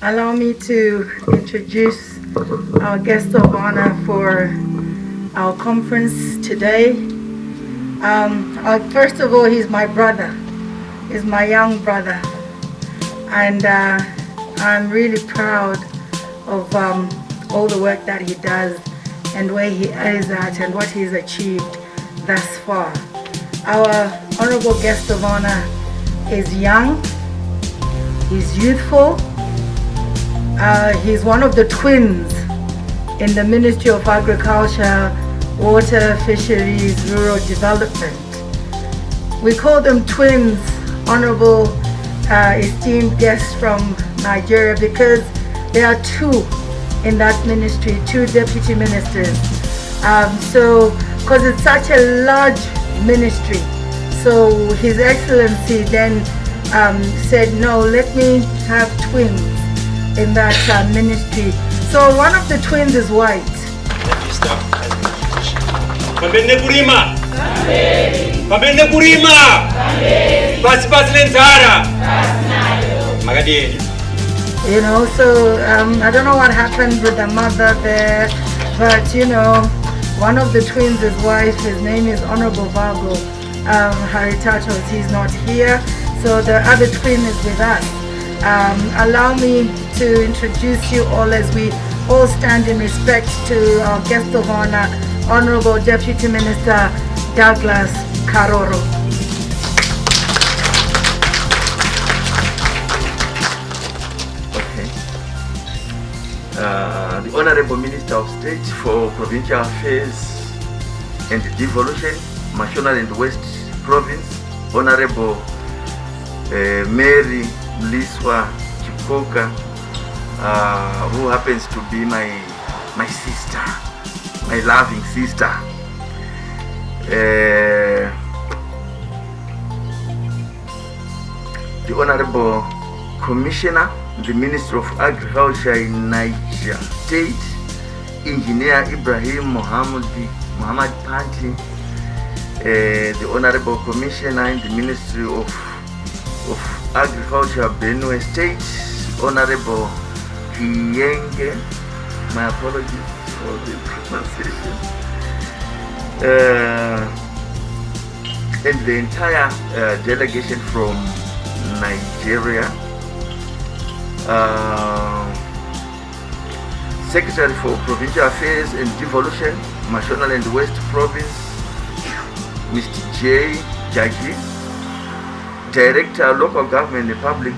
Allow me to introduce our guest of honor for our conference today. First of all, he's my brother. He's my young brother. And I'm really proud of all the work that he does and where he is at and what he's achieved thus far. Our honorable guest of honor is young, he's youthful, he's one of the twins in the Ministry of Agriculture, Water, Fisheries, Rural Development. We call them twins, honorable esteemed guests from Nigeria, because there are two in that ministry, two deputy ministers. Because it's such a large ministry, so His Excellency then said, no, let me have twins in that ministry. So one of the twins is white. Let me start as an introduction. Pambene kurima! Pambene kurima! Pasi lenzara! Magadini. You know, so I don't know what happened with the mother there, but you know, one of the twins' wife, his name is Honorable Vago Haritatos. He's not here, so the other twin is with us. Allow me to introduce you all as we all stand in respect to our guest of honor, Honorable Deputy Minister Douglas Karoro. The Honorable Minister of State for Provincial Affairs and Devolution, Mashonaland and West Province, Honorable Mary Mliswa Chikoka, who happens to be my sister, my loving sister. The Honorable Commissioner, the Minister of Agriculture in Niger State, Engineer Ibrahim Muhammad Panti, the Honorable Commissioner in the Ministry of Agriculture, Benue State, Honorable Kiyenge, my apologies for the pronunciation, and the entire delegation from Nigeria. Secretary for Provincial Affairs and Devolution, Mashonaland and West Province, Mr. J. Jagi, Director Local Government and Public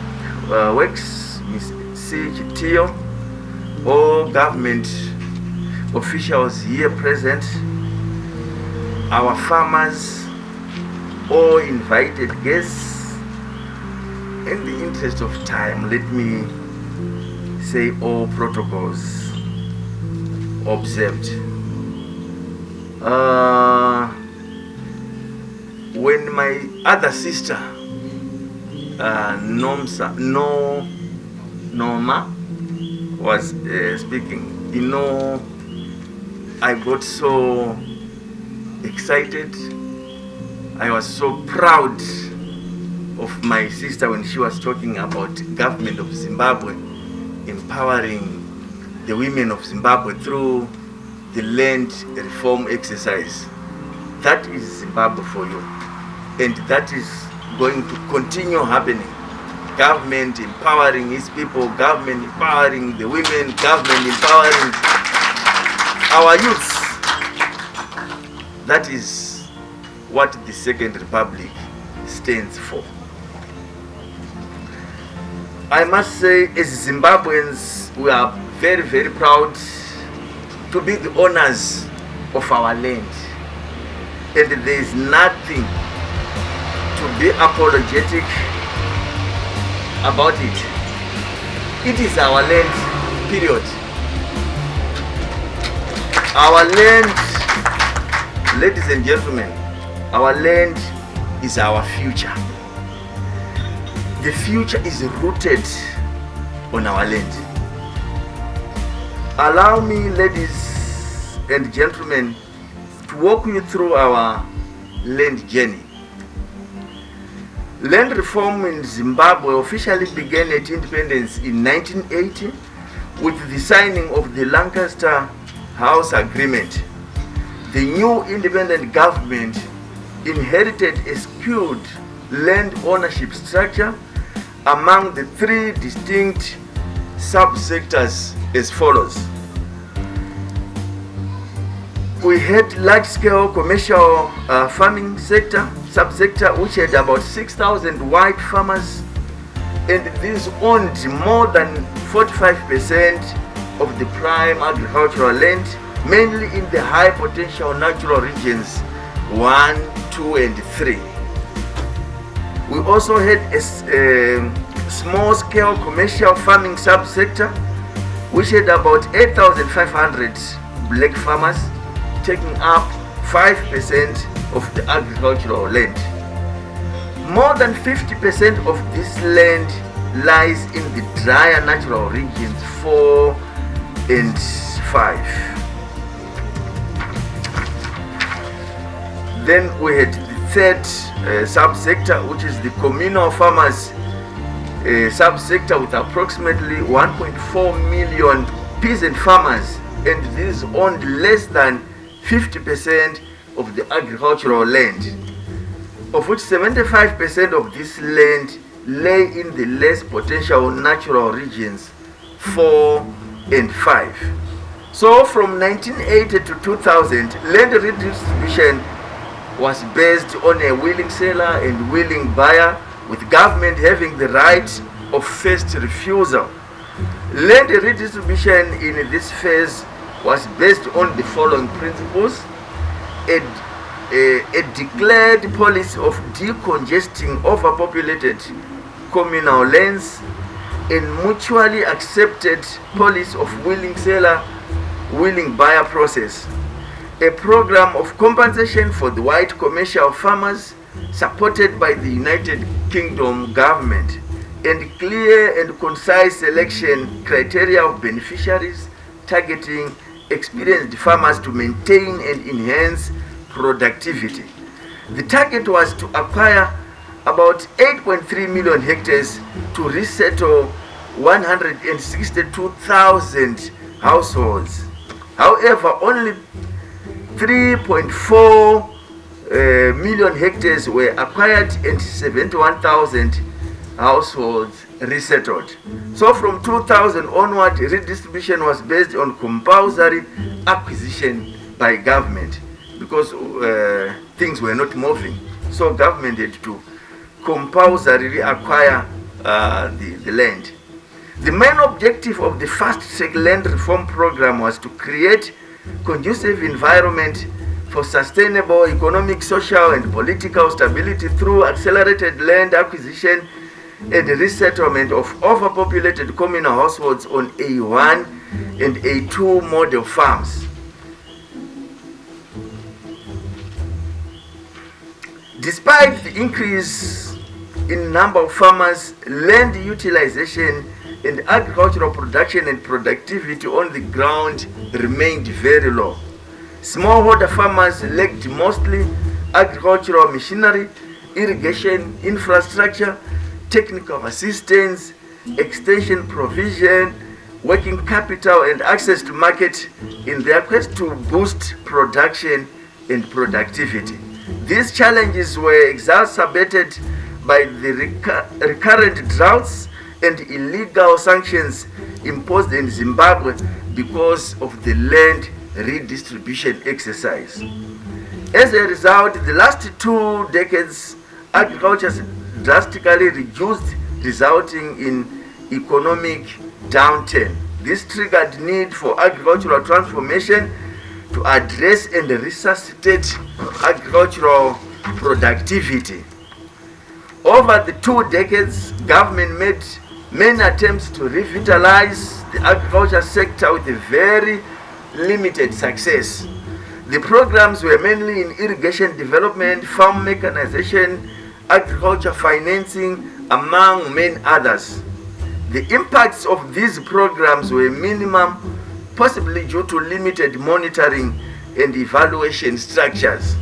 Works, Ms. C. Chitio, all government officials here present, our farmers, all invited guests. In the interest of time, let me say all protocols observed. When my other sister, Norma, was speaking, you know, I got so excited. I was so proud of my sister when she was talking about government of Zimbabwe empowering the women of Zimbabwe through the land reform exercise. That is Zimbabwe for you, and that is going to continue happening. Government empowering its people, government empowering the women, government empowering our youths. That is what the Second Republic stands for. I must say, as Zimbabweans, we are very, very proud to be the owners of our land. And there is nothing to be apologetic about it. It is our land, period. Our land, ladies and gentlemen, our land is our future. The future is rooted on our land. Allow me, ladies and gentlemen, to walk you through our land journey. Land reform in Zimbabwe officially began at independence in 1980 with the signing of the Lancaster House Agreement. The new independent government inherited a skewed land ownership structure among the three distinct subsectors as follows. We had large-scale commercial farming subsector, which had about 6,000 white farmers, and these owned more than 45% of the prime agricultural land, mainly in the high potential natural regions 1, 2, and 3. We also had a small-scale commercial farming subsector, which had about 8,500 black farmers, taking up 5% of the agricultural land. More than 50% of this land lies in the drier natural regions 4 and 5. Then we had the third subsector, which is the communal farmers subsector, with approximately 1.4 million peasant farmers, and these owned less than 50% of the agricultural land, of which 75% of this land lay in the less potential natural regions 4 and 5. So from 1980 to 2000, land redistribution was based on a willing seller and willing buyer, with government having the right of first refusal. Land redistribution in this phase was based on the following principles: a declared policy of decongesting overpopulated communal lands, and mutually accepted policy of willing seller, willing buyer process, a program of compensation for the white commercial farmers supported by the United Kingdom government, and clear and concise selection criteria of beneficiaries targeting experienced farmers to maintain and enhance productivity. The target was to acquire about 8.3 million hectares to resettle 162,000 households. However, only 3.4 million hectares were acquired and 71,000 households resettled. So from 2000 onward, redistribution was based on compulsory acquisition by government, because things were not moving. So government had to compulsorily acquire the land. The main objective of the fast-track land reform program was to create conducive environment for sustainable economic, social, and political stability through accelerated land acquisition and resettlement of overpopulated communal households on A1 and A2 model farms. Despite the increase in number of farmers, land utilization and agricultural production and productivity on the ground remained very low. Smallholder farmers lacked mostly agricultural machinery, irrigation infrastructure, technical assistance, extension provision, working capital, and access to market in their quest to boost production and productivity. These challenges were exacerbated by the recurrent droughts and illegal sanctions imposed in Zimbabwe because of the land redistribution exercise. As a result, the last 2 decades, agriculture drastically reduced, resulting in economic downturn. This triggered need for agricultural transformation to address and resuscitate agricultural productivity. Over the 2 decades, government made many attempts to revitalize the agriculture sector with a very limited success. The programs were mainly in irrigation development, farm mechanization, agriculture financing, among many others. The impacts of these programs were minimum, possibly due to limited monitoring and evaluation structures.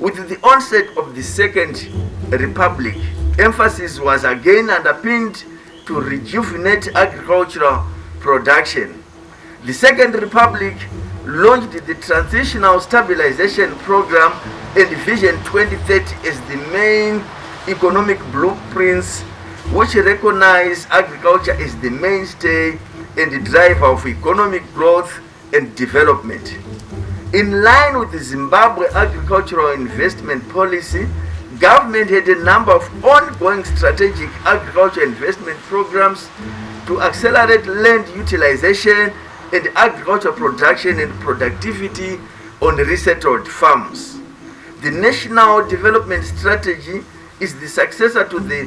With the onset of the Second Republic, emphasis was again underpinned to rejuvenate agricultural production. The Second Republic launched the Transitional Stabilization Program and Vision 2030 as the main economic blueprints which recognize agriculture as the mainstay and the driver of economic growth and development. In line with the Zimbabwe agricultural investment policy, government had a number of ongoing strategic agriculture investment programs to accelerate land utilization and agricultural production and productivity on resettled farms. The National Development Strategy is the successor to the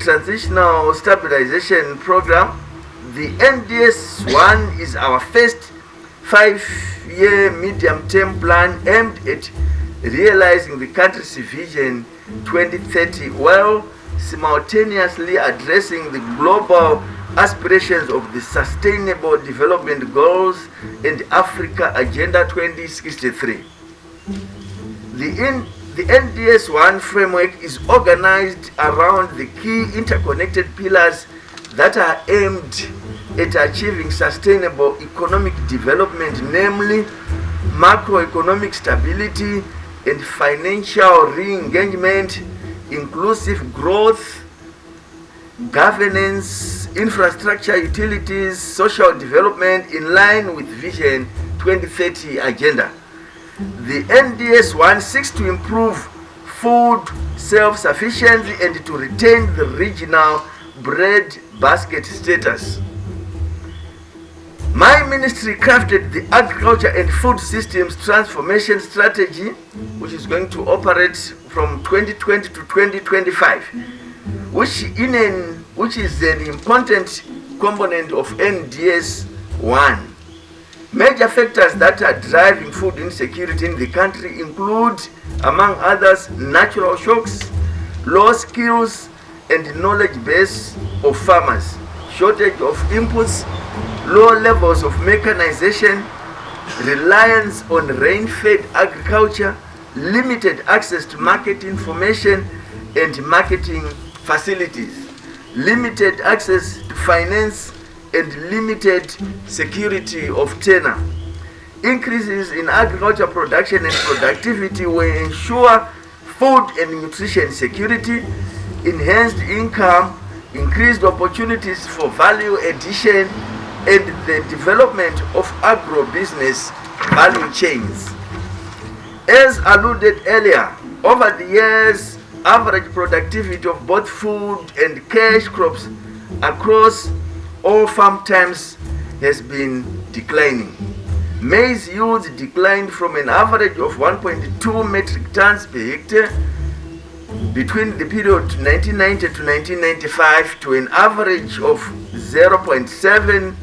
Transitional Stabilization Program. The NDS-1 is our first 5-year medium-term plan aimed at realizing the country's Vision 2030 while simultaneously addressing the global aspirations of the Sustainable Development Goals and Africa Agenda 2063. The NDS-1 framework is organized around the key interconnected pillars that are aimed at achieving sustainable economic development, namely macroeconomic stability and financial re-engagement, inclusive growth, governance, infrastructure, utilities, social development in line with Vision 2030 agenda. The NDS-1 seeks to improve food self-sufficiency and to retain the regional bread basket status. My ministry crafted the Agriculture and Food Systems Transformation Strategy, which is going to operate from 2020 to 2025, which is an important component of NDS-1. Major factors that are driving food insecurity in the country include, among others, natural shocks, low skills and knowledge base of farmers, shortage of inputs, low levels of mechanization, reliance on rain-fed agriculture, limited access to market information and marketing facilities, limited access to finance and limited security of tenure. Increases in agriculture production and productivity will ensure food and nutrition security, enhanced income, increased opportunities for value addition, and the development of agro-business value chains. As alluded earlier, over the years, average productivity of both food and cash crops across all farm times has been declining. Maize yields declined from an average of 1.2 metric tons per hectare between the period 1990 to 1995 to an average of 0.7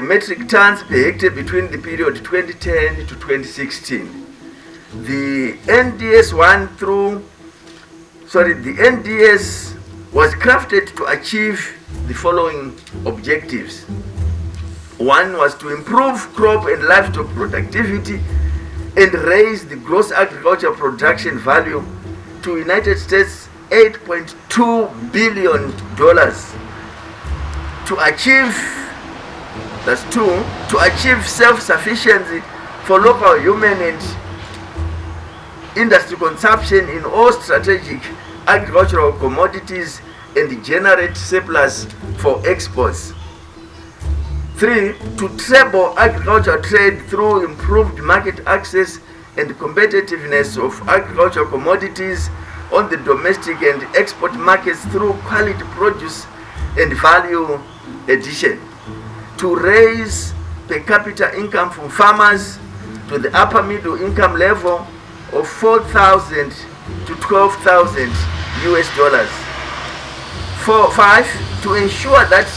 metric tons per hectare between the period 2010 to 2016. The NDS was crafted to achieve the following objectives. One was to improve crop and livestock productivity and raise the gross agricultural production value to United States $8.2 billion. To achieve self-sufficiency for local human and industry consumption in all strategic agricultural commodities and generate surplus for exports. 3. To treble agricultural trade through improved market access and competitiveness of agricultural commodities on the domestic and export markets through quality produce and value addition. To raise per capita income from farmers to the upper middle income level of $4,000 to $12,000 US. 5. To ensure that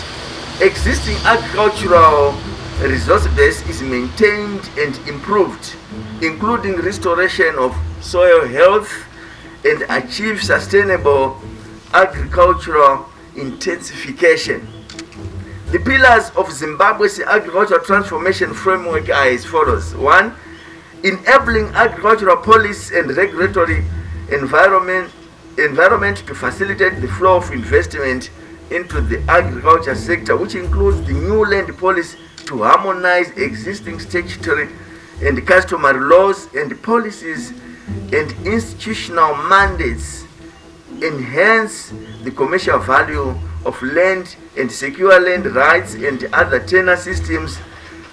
existing agricultural resource base is maintained and improved, including restoration of soil health and achieve sustainable agricultural intensification. The pillars of Zimbabwe's agricultural transformation framework are as follows. 1. Enabling agricultural policy and regulatory environment environment to facilitate the flow of investment into the agriculture sector, which includes the new land policy to harmonize existing statutory and customary laws and policies and institutional mandates, enhance the commercial value of land and secure land rights and other tenure systems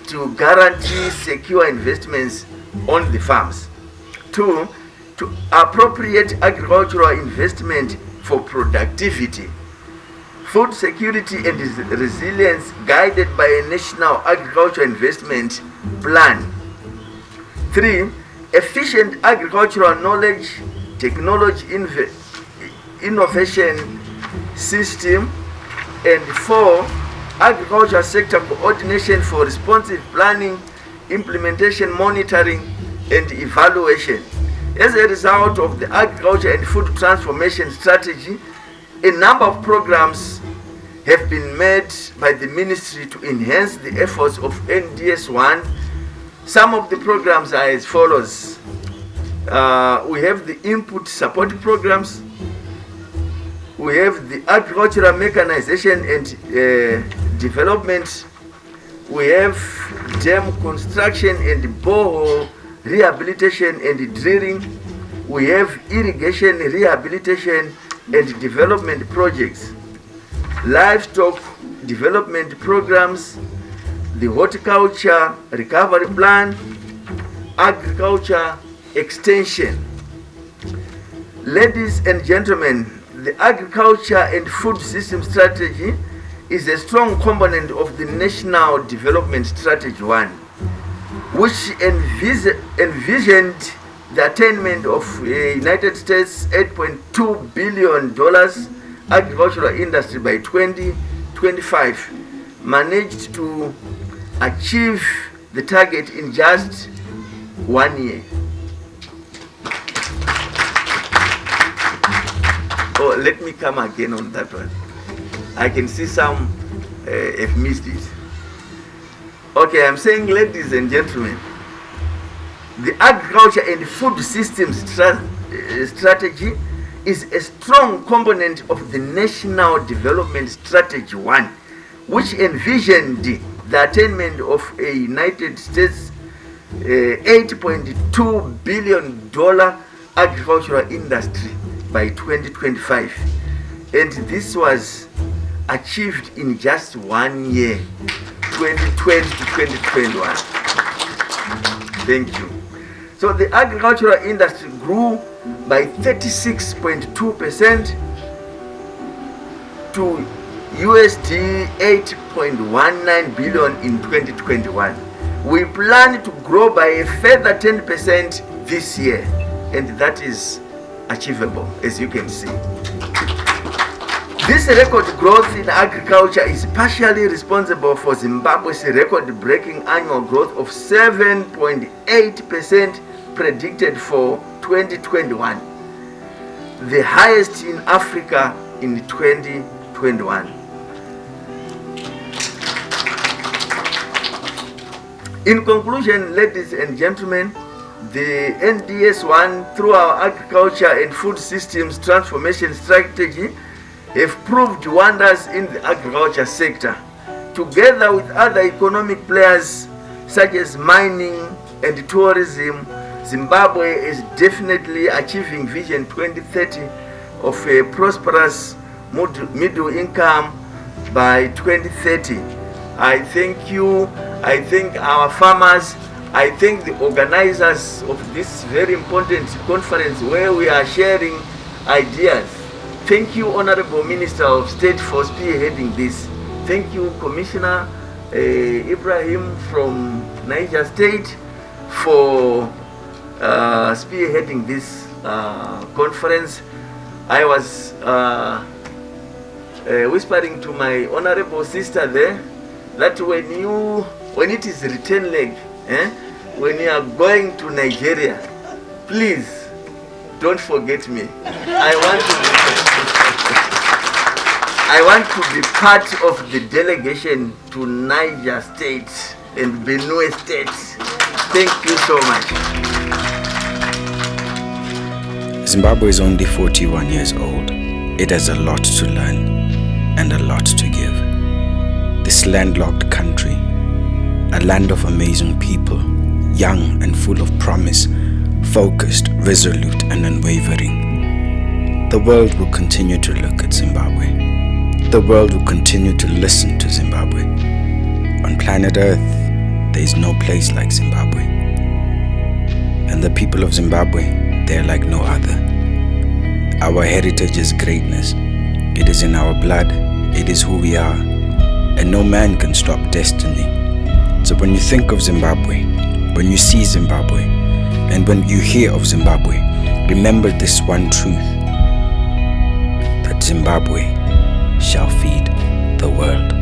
to guarantee secure investments on the farms. 2, to appropriate agricultural investment for productivity, food security and resilience guided by a national agriculture investment plan. 3, efficient agricultural knowledge, technology innovation system. And 4, agriculture sector coordination for responsive planning, implementation, monitoring, and evaluation. As a result of the agriculture and food transformation strategy, a number of programs have been made by the ministry to enhance the efforts of NDS1. Some of the programs are as follows. We have the input support programs. We have the agricultural mechanization and development. We have dam construction and borehole rehabilitation and drilling. We have irrigation rehabilitation and development projects, livestock development programs, the horticulture recovery plan, agriculture extension. Ladies and gentlemen, the agriculture and food system strategy is a strong component of the National Development Strategy 1, which envisioned the attainment of United States $8.2 billion agricultural industry by 2025, managed to achieve the target in just 1 year. Oh, let me come again on that one. I can see some have missed it. Okay, I'm saying, ladies and gentlemen, the agriculture and food systems strategy is a strong component of the National Development Strategy 1, which envisioned the attainment of a United States $8.2 billion agricultural industry by 2025. And this was achieved in just 1 year, 2020 to 2021. Thank you. So the agricultural industry grew by 36.2% to USD 8.19 billion in 2021. We plan to grow by a further 10% this year, and that is achievable, as you can see. This record growth in agriculture is partially responsible for Zimbabwe's record-breaking annual growth of 7.8% predicted for 2021, the highest in Africa in 2021. In conclusion, ladies and gentlemen, the NDS1, through our agriculture and food systems transformation strategy, have proved wonders in the agriculture sector. Together with other economic players such as mining and tourism, Zimbabwe is definitely achieving Vision 2030 of a prosperous middle income by 2030. I thank you. I thank our farmers. I thank the organizers of this very important conference where we are sharing ideas. Thank you, Honorable Minister of State, for spearheading this. Thank you, Commissioner Ibrahim from Niger State, for spearheading this conference. I was whispering to my honorable sister there that when it is return leg, when you are going to Nigeria, please don't forget me. I want to be part of the delegation to Niger State and Benue State. Thank you so much. Zimbabwe is only 41 years old. It has a lot to learn and a lot to give. This landlocked country, a land of amazing people, young and full of promise, focused, resolute and unwavering. The world will continue to look at Zimbabwe. The world will continue to listen to Zimbabwe. On planet Earth, there is no place like Zimbabwe. And the people of Zimbabwe, they are like no other. Our heritage is greatness. It is in our blood. It is who we are. And no man can stop destiny. So when you think of Zimbabwe, when you see Zimbabwe, and when you hear of Zimbabwe, remember this one truth, that Zimbabwe shall feed the world.